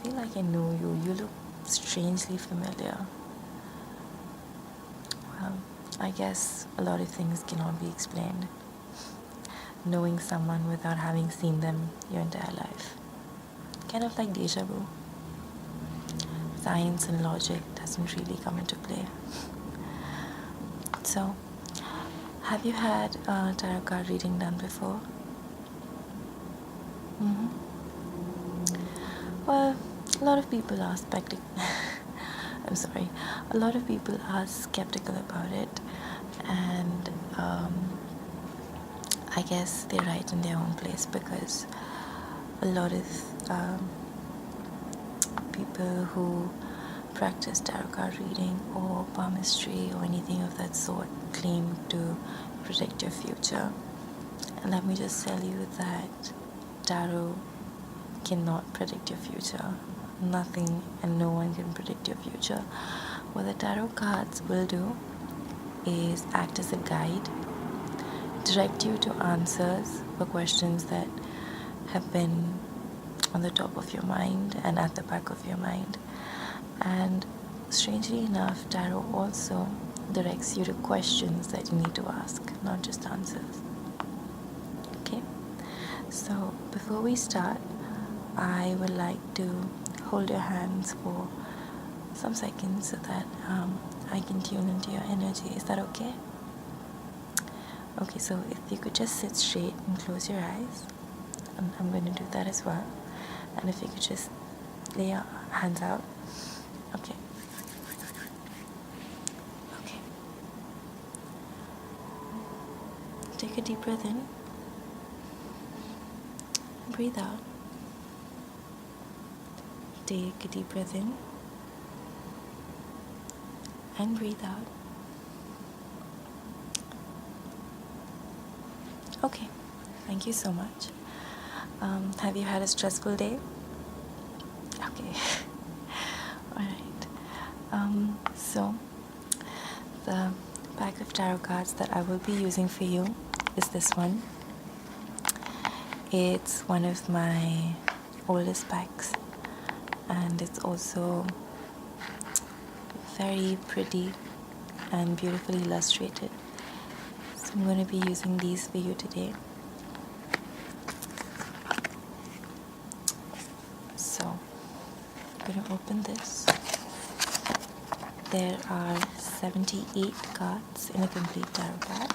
feel like I know you. You look strangely familiar. Well, I guess a lot of things cannot be explained. Knowing someone without having seen them your entire life. Kind of like deja vu. Science and logic doesn't really come into play. So, have you had a tarot card reading done before? Well, a lot of people are I'm sorry. A lot of people are skeptical about it, and I guess they're right in their own place, because a lot of people who practice tarot card reading or palmistry or anything of that sort claim to predict your future. And let me just tell you that tarot cannot predict your future. Nothing and no one can predict your future. What the tarot cards will do is act as a guide, direct you to answers for questions that have been on the top of your mind and at the back of your mind. And strangely enough, tarot also directs you to questions that you need to ask, not just answers. Okay? So before we start, I would like to hold your hands for some seconds so that I can tune into your energy. Is that okay? Okay, so if you could just sit straight and close your eyes, and I'm going to do that as well. And if you could just lay your hands out. Okay. Okay. Take a deep breath in. Breathe out. Take a deep breath in. And breathe out. Okay. Thank you so much. Have you had a stressful day? Okay. Alright. So, the pack of tarot cards that I will be using for you is this one. It's one of my oldest packs, and it's also very pretty and beautifully illustrated. So I'm going to be using these for you today. So I'm going to open this. There are 78 cards in a complete tarot pack.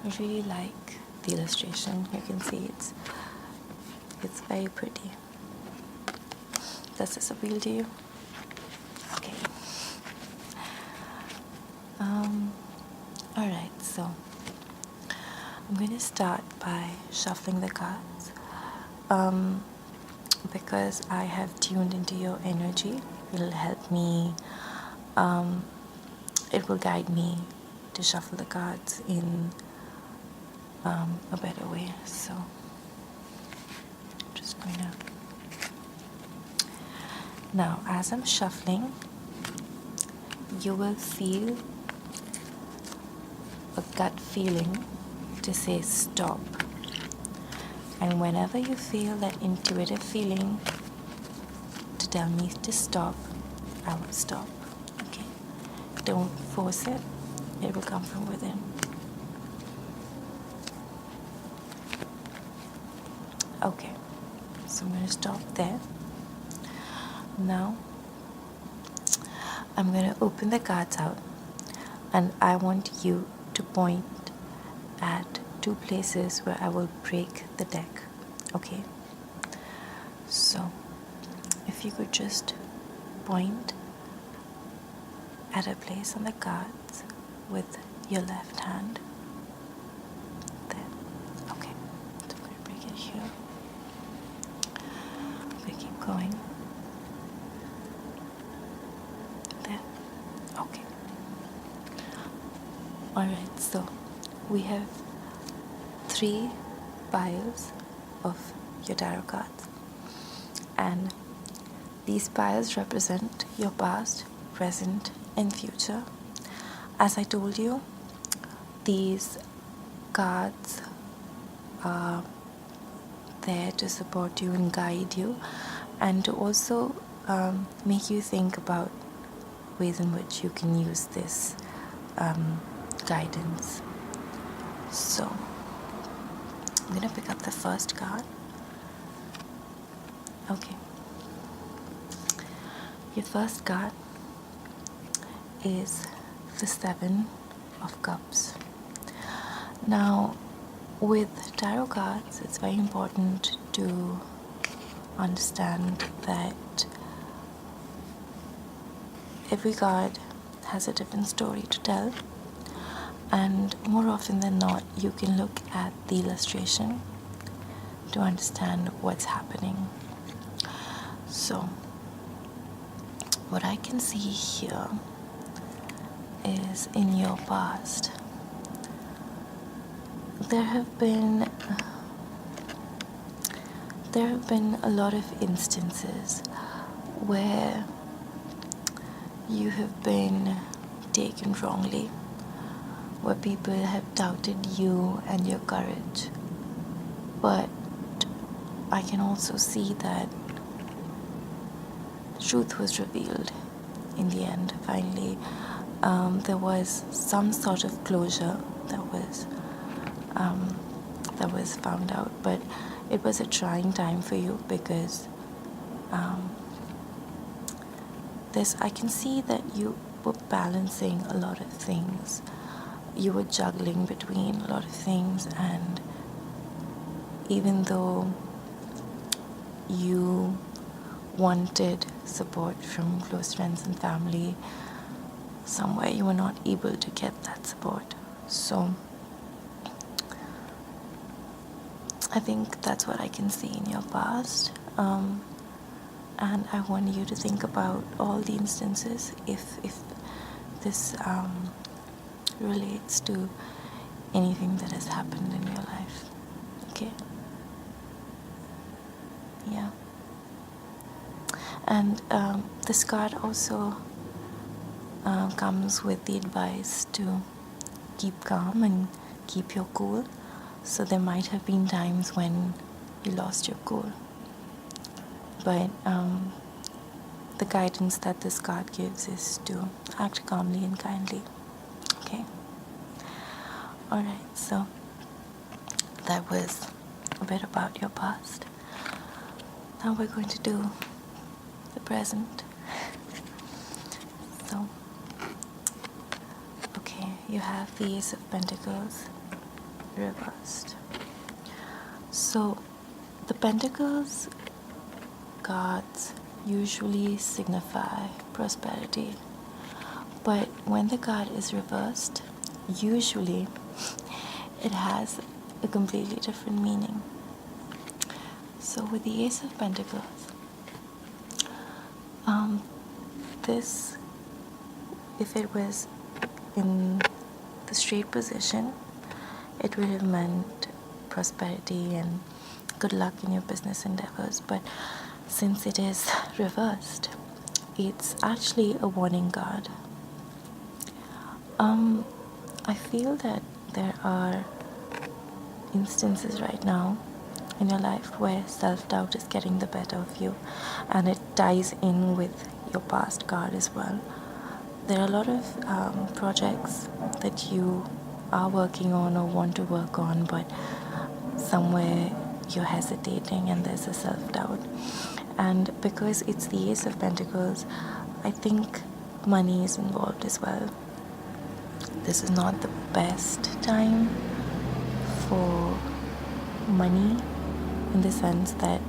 I really like the illustration. You can see it's very pretty. Does this appeal to you? Okay. Alright, so I'm going to start by shuffling the cards. Because I have tuned into your energy, it'll help me, it will guide me to shuffle the cards in a better way. So I'm just going to, now as I'm shuffling, you will feel a gut feeling to say stop. And whenever you feel that intuitive feeling to tell me to stop, I will stop. Okay? Don't force it. It will come from within. Okay. So I'm going to stop there. Now, I'm going to open the cards out, and I want you to point at 2 places where I will break the deck. Okay? So, if you could just point at a place on the cards with your left hand. There. Okay. So I'm going to break it here. We keep going. There. Okay. Alright, so we have 3 piles of your tarot cards, and these piles represent your past, present, and future. As I told you, these cards are there to support you and guide you, and to also make you think about ways in which you can use this guidance. So I'm going to pick up the first card. Okay. Your first card is the Seven of Cups. Now, with tarot cards, it's very important to understand that every card has a different story to tell, and more often than not, you can look at the illustration to understand what's happening. So, what I can see here is in your past, there have been a lot of instances where you have been taken wrongly, where people have doubted you and your courage. But I can also see that truth was revealed in the end. Finally, there was some sort of closure that was found out, but it was a trying time for you because I can see that you were balancing a lot of things. You were juggling between a lot of things, and even though you wanted support from close friends and family, somewhere you were not able to get that support. So I think that's what I can see in your past. And I want you to think about all the instances if this relates to anything that has happened in your life. Okay? Yeah. And this card also comes with the advice to keep calm and keep your cool. So there might have been times when you lost your cool. But the guidance that this card gives is to act calmly and kindly. Okay? Alright, so that was a bit about your past. Now we're going to do the present. So, okay, you have the Ace of Pentacles reversed. So, the Pentacles cards usually signify prosperity, but when the card is reversed, usually it has a completely different meaning. So with the Ace of Pentacles, this, if it was in the straight position, it would have meant prosperity and good luck in your business endeavors. But since it is reversed, it's actually a warning card. I feel that there are instances right now in your life where self-doubt is getting the better of you, and it ties in with your past card as well. There are a lot of projects that you are working on or want to work on, but somewhere you're hesitating and there's a self-doubt. And because it's the Ace of Pentacles, I think money is involved as well. This is not the best time for money, in the sense that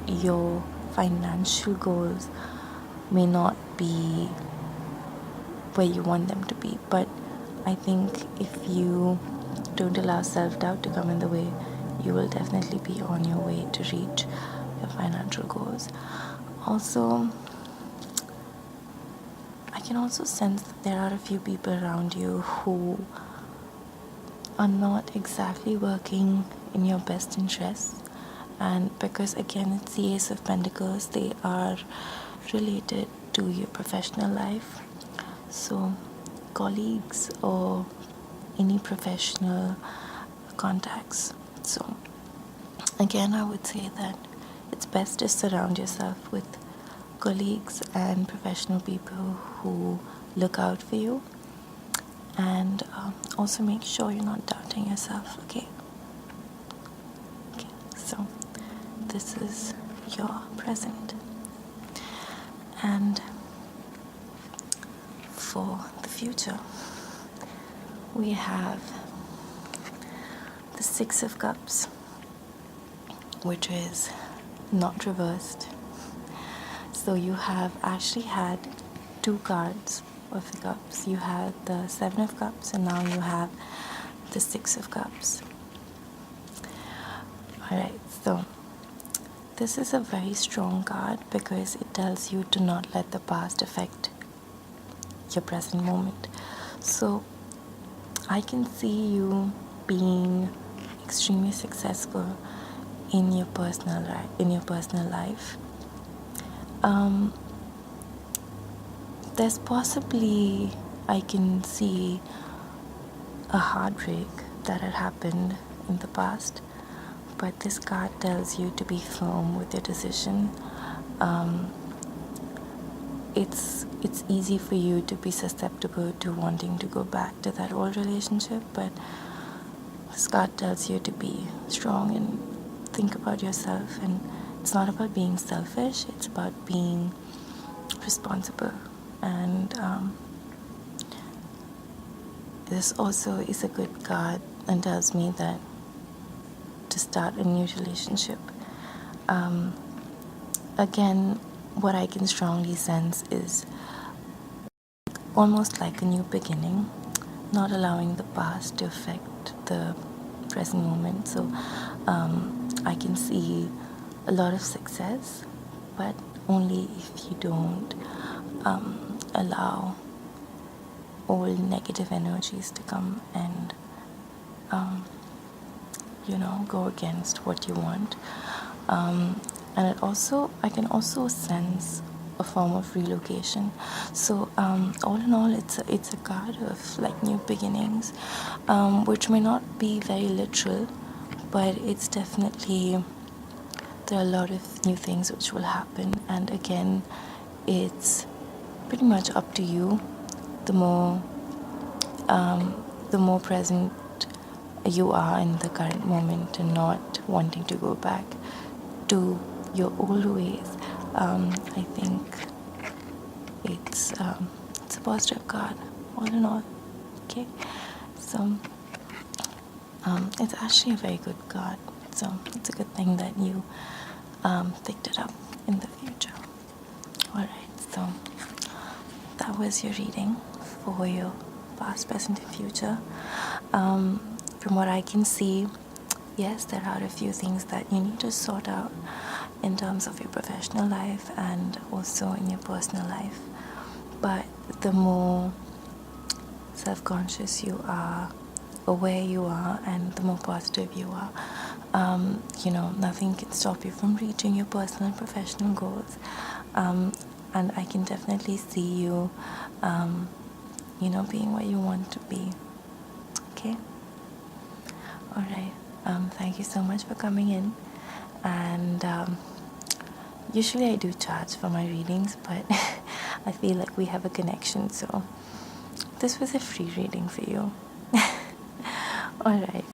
your financial goals may not be where you want them to be. But I think if you don't allow self-doubt to come in the way, you will definitely be on your way to reach your financial goals. Also, I can also sense that there are a few people around you who are not exactly working in your best interests. And because again it's the Ace of Pentacles, they are related to your professional life. So colleagues or any professional contacts. So again, I would say that it's best to surround yourself with colleagues and professional people who look out for you, and also make sure you're not doubting yourself. Okay, so this is your present, and for the future we have the Six of Cups, which is not reversed. So you have actually had two cards of the Cups. You had the Seven of Cups, and now you have the Six of Cups. Alright, so this is a very strong card because it tells you to not let the past affect your present moment. So I can see you being extremely successful in your personal life. There's possibly, I can see a heartbreak that had happened in the past, but this card tells you to be firm with your decision. It's easy for you to be susceptible to wanting to go back to that old relationship, but this card tells you to be strong and think about yourself. And it's not about being selfish, it's about being responsible. And this also is a good card and tells me that to start a new relationship. Again, what I can strongly sense is almost like a new beginning, not allowing the past to affect the present moment. So I can see a lot of success, but only if you don't allow all negative energies to come and go against what you want. And I can also sense a form of relocation. So all in all, it's a card of like new beginnings, which may not be very literal, but it's definitely, there are a lot of new things which will happen. And again, it's pretty much up to you. The more present you are in the current moment and not wanting to go back to your old ways, I think it's a positive card all in all. Okay, so it's actually a very good card. So it's a good thing that you picked it up in the future. Alright, so that was your reading for your past, present, and future. From what I can see, yes, there are a few things that you need to sort out in terms of your professional life and also in your personal life. But the more self-conscious you are, aware you are, and the more positive you are, nothing can stop you from reaching your personal and professional goals. And I can definitely see you, being where you want to be. Okay? Alright. Thank you so much for coming in. And usually I do charge for my readings, but I feel like we have a connection, so this was a free reading for you. Alright.